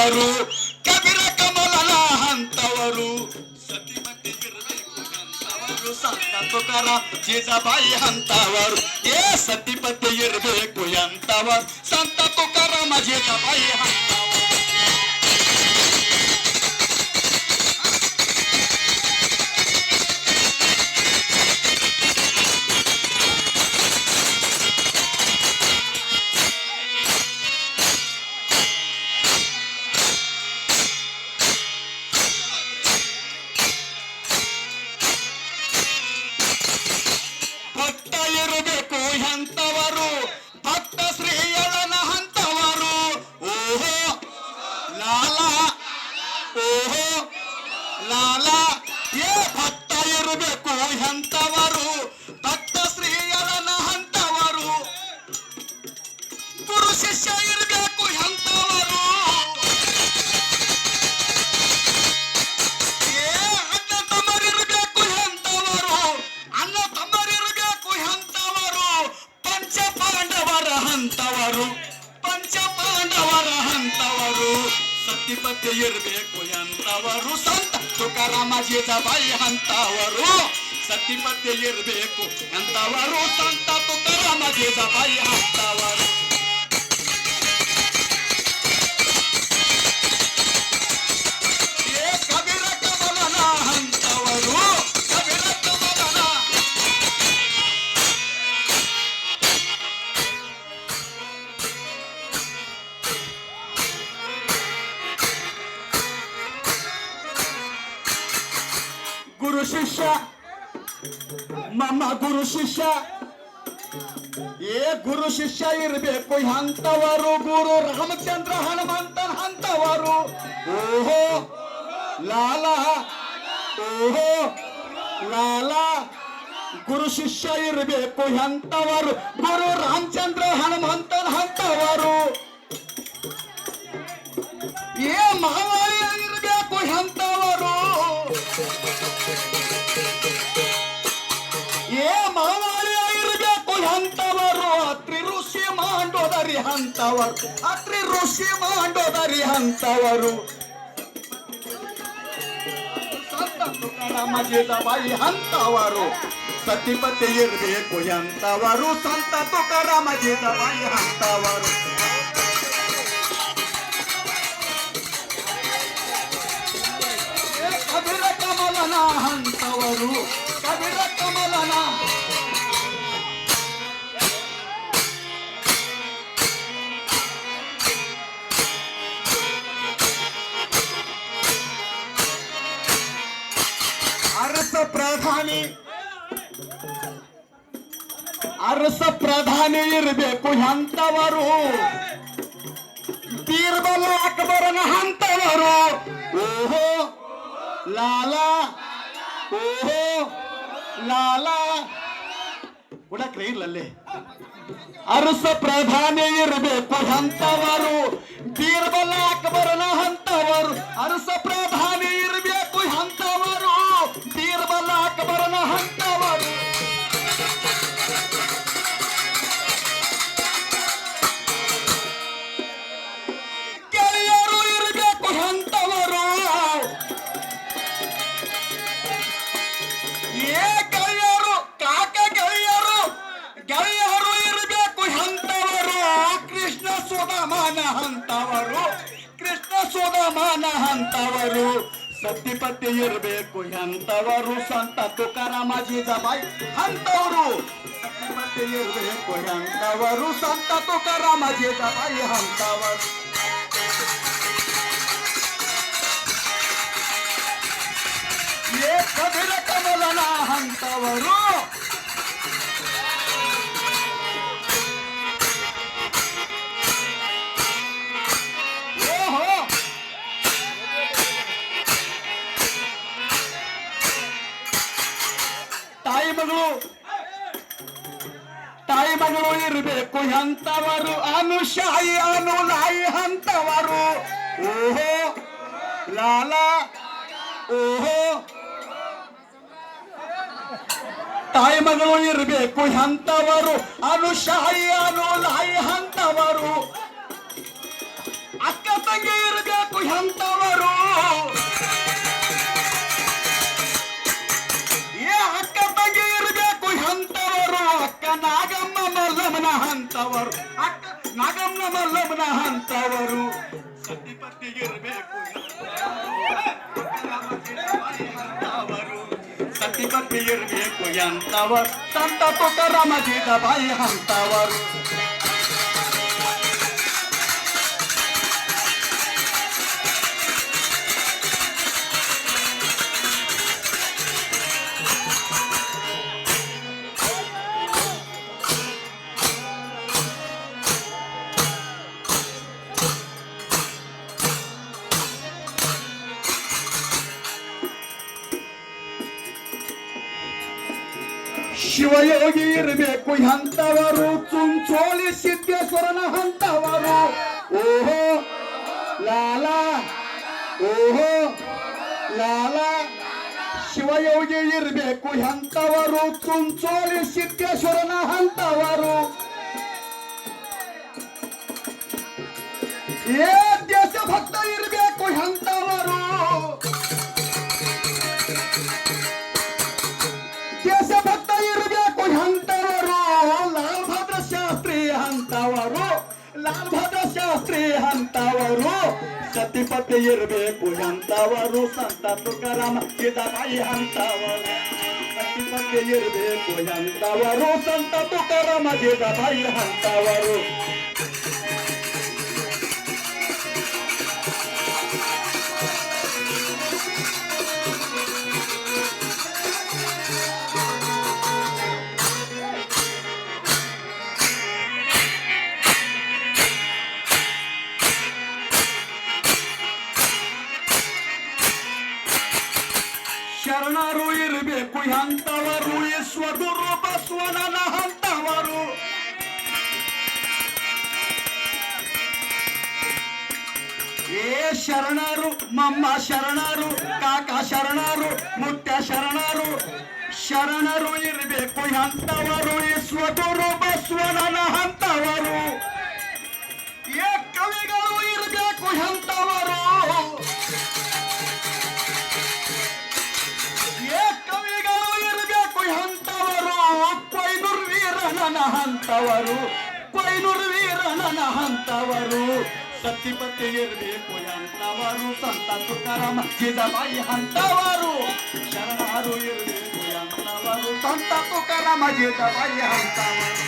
ಹಂತವರು, ಕಬೀರ ಕಮಲನ ಹಂತವರು, ಸತಿಮತಿ ಇರಬೇಕು ಹಂತವರು, ಸಂತ ತುಕಾರಾಮ್ ಜೀಜಾಬಾಯಿ ಹಂತವರು. ಏ ಸತಿಪತಿ ಇರಬೇಕು ಎಂತವರು, ಸಂತ ತುಕಾರಾಮ ಜೀಜಾಬಾಯಿ ಹಂತವರು. ಭಕ್ತ ಇರಬೇಕು ಎಂತವರು, ಭಕ್ತ ಶ್ರೀಯಳನ ಹಂತವರು. ಓಹೋ ಲಾಲಾ, ಓಹೋ ಲಾಲಾ. ಏ ಭಕ್ತ ಇರಬೇಕು ಎಂತವರು, ಭಕ್ತ ಶ್ರೀಯಳನ ಹಂತವರು, ಗುರು ಶಿಷ್ಯ ಇರಬೇಕು ಎಂತವರು. ಏ ಅಣ್ಣ ತಮ್ಮರಿರಬೇಕು ಎಂತವರು, ಅಣ್ಣ ತಮ್ಮರಿರಬೇಕು ಎಂತವರು, ಪಂಚ ಪಾಂಡವರ ಹಂತವರು, ಪಂಚ ಪಾಂಡವರ ಹಂತವರು, ಸತಿಪತಿ ಇರಬೇಕು ಎಂತವರು, ಸಂತ ತುಕಾರಾಮ ಜೀಜಾಬಾಯಿ ಹಂತವರು. ಸತಿಪತಿ ಇರಬೇಕು ಎಂತವರು, ಸಂತ ತುಕಾರಾಮ ಜೀಜಾಬಾಯಿ ಹಂತವರು. ಏ ಕಬೀರ ಕಮಲನ ಹಂತವರು, ಕಬೀರ ಕಮಲನ. ಗುರು ಶಿಷ್ಯ ಮಮ್ಮ ಗುರು ಶಿಷ್ಯ, ಏ ಗುರು ಶಿಷ್ಯ ಇರಬೇಕು ಎಂತವರು, ಗುರು ರಾಮಚಂದ್ರ ಹನುಮಂತನ ಹಂತವರು. ಓಹೋ ಲಾಲಾ, ಓಹೋ ಲಾಲಾ. ಗುರು ಶಿಷ್ಯ ಇರಬೇಕು ಎಂತವರು, ಗುರು ರಾಮಚಂದ್ರ ಹನುಮಂತನ ಹಂತವರು. ಏ ಮಾವಳಿ ಇರಬೇಕು ಎಂತವರು, ಏ ಮಾವಳಿ ಇರಬೇಕು ಎಂತವರು, ಅತ್ರಿ ಋಷಿ ಮಾಂಡೋದರಿ ಹಂತವರು, ಅತ್ರಿ ಋಷಿ ಮಾಂಡೋದರಿ ಹಂತವರು, ಸಂತ ತುಕಾರಾಮ ಜೀಜಾಬಾಯಿ ಹಂತವರು. ಸತಿಪತಿ ಇರಬೇಕು ಎಂತವರು, ಸಂತ ತುಕಾರಾಮ ಜೀಜಾಬಾಯಿ ಹಂತವರು. ಕಬೀರ ಕಮಲನ ಹಂತವರು, ಕಬೀರ ಕಮಲನ. ಅರಸ ಪ್ರಧಾನಿ, ಅರಸ ಪ್ರಧಾನಿ ಇರಬೇಕು ಎಂತವರು, ಬೀರ್ಬಲ್ ಅಕ್ಬರನ ಹಂತವರು. ಓಹೋ ಲಾಲಾ, ಓಹೋ ಲಾಲಾ. ಉಡಕ್ರೆ ಇಲ್ಲಲ್ಲಿ. ಅರಸ ಪ್ರಧಾನಿ ಇರಬೇಕು ಎಂತವರು, ಬೀರ್ಬಲ್ ಅಕ್ಬರನ ಹಂತವರು, ಅರಸ ಪ್ರಧಾನಿ ಇರಬೇಕು ಎಂತವರು, ಬೀರ್ಬಲ್ ಅಕ್ಬರನ ಹಂತವರು. ಗೆಳೆಯರು ಇರಬೇಕು ಎಂತವರು, ಏ ಗೆಳೆಯರು ಕಾಕ ಗೆಳೆಯರು, ಗೆಳೆಯರು ಇರಬೇಕು ಎಂತವರು, ಕೃಷ್ಣ ಸುಧಾಮನ ಹಂತವರು, ಕೃಷ್ಣ ಸುಧಾಮನ ಹಂತವರು. ಸತಿಪತಿ ಇರಬೇಕು ಎಂತವರು, ಸಂತ ತುಕಾರಾಮ ಜೀಜಾಬಾಯಿ ಹಂತವರು. ಸತಿಪತಿ ಇರಬೇಕು ಎಂತವರು, ಸಂತ ತುಕಾರಾಮ ಜೀಜಾಬಾಯಿ ಹಂತವರು. ಏ ಕಬೀರ ಕಮಲನ ಹಂತವರು. ಓಹೋ ತಾಯಿ ಮಗಳು, ತಾಯಿ ಮಗಳು ಇರಬೇಕು ಎಂತವರು, ಅನುಶಾಯಿ ಅನುಲಾಯಿ ಹಂತವರು. ಓಹೋ ಲಾಲಾ, ಓಹೋ ತಾಯಿ ಮಗಳು ಇರಬೇಕು ಎಂತವರು, ಅನುಶಾಯಿ ಅನುಲಾಯಿ ಹಂತವರು. ಅಕ್ಕ ತಂಗಿ ಇರಬೇಕು ಎಂತವರು ಅಕ್ಕ ತಂಗಿ ಇರಬೇಕು ಎಂತವರು ಅಕ್ಕ ನಾಗಮ್ಮ ಮಲ್ಲಮ್ಮನ ಹಂತವರು ಅಕ್ಕ ನಾಗಮ್ಮ ಮಲ್ಲಮ್ಮನ ಹಂತವರು ಸತಿಪತಿ ಇರಬೇಕು ಸತಿಪತಿ ಇರಬೇಕು ಎಂತವರು ಸಂತ ತುಕಾರಾಮ ಜೀಜಾಬಾಯಿ ಹಂತವರು ಶಿವಯೋಗಿ ಇರಬೇಕು ಎಂತವರು ಚುಂಚೋಳಿ ಸಿದ್ದೇಶ್ವರನ ಹಂತವರು ಓಹೋ ಲಾಲಾ ಓಹೋ ಲಾಲಾ ಶಿವಯೋಗಿ ಇರಬೇಕು ಎಂತವರು ಚುಂಚೋಳಿ ಸಿದ್ದೇಶ್ವರನ ಹಂತವರು ಏ ದೇಶಭಕ್ತ ಇರಬೇಕು ಎಂತವರು ದೇಶಭಕ್ತ ಇರಬೇಕು ಎಂತವರು ಲಾಲ್ ಬಹದ್ದೂರ್ ಶಾಸ್ತ್ರಿ ಅಂತವರು ಲಾಲ್ ಬಹದ್ದೂರ್ ಶಾಸ್ತ್ರಿ ಅಂತವರು ಸತಿಪತಿ ಇರಬೇಕು ಎಂತವರು ಸಂತ ತುಕಾರಾಮ ಜೀಜಾಬಾಯಿ ಅಂತವರು ಸತಿಪತಿ ಇರಬೇಕು ಎಂತವರು ಸಂತ ತುಕಾರಾಮ ಜೀಜಾಬಾಯಿ ಅಂತವರು ಶರಣರು ಇರಬೇಕು ಎಂತವರು ವಿಶ್ವಗುರು ಬಸವಣ್ಣನ ಹಂತವರು ಏ ಶರಣರು ಮಮ್ಮ ಶರಣರು ಕಾಕ ಶರಣರು ಮುತ್ಯ ಶರಣರು ಶರಣರು ಇರಬೇಕು ಎಂತವರು ವಿಶ್ವಗುರು ಬಸವಣ್ಣನ ಹಂತವರು ಏ ಕವಿಗಳು ಇರಬೇಕು ಎಂತವರು ಕೊಯ್ನೂರು ವೀರನ ಹಂತವರು ಕೊಯ್ನೂರು ವೀರನ ಹಂತವರು ಸತಿಪತಿ ಇರಬೇಕು ಎಂತವರು ಸಂತ ತುಕಾರಾಮ ಜೀಜಾಬಾಯಿ ಹಂತವರು ಶರಣರು ಇರಬೇಕು ಎಂತವರು ಸಂತ ತುಕಾರಾಮ ಜೀಜಾಬಾಯಿ ಹಂತವರು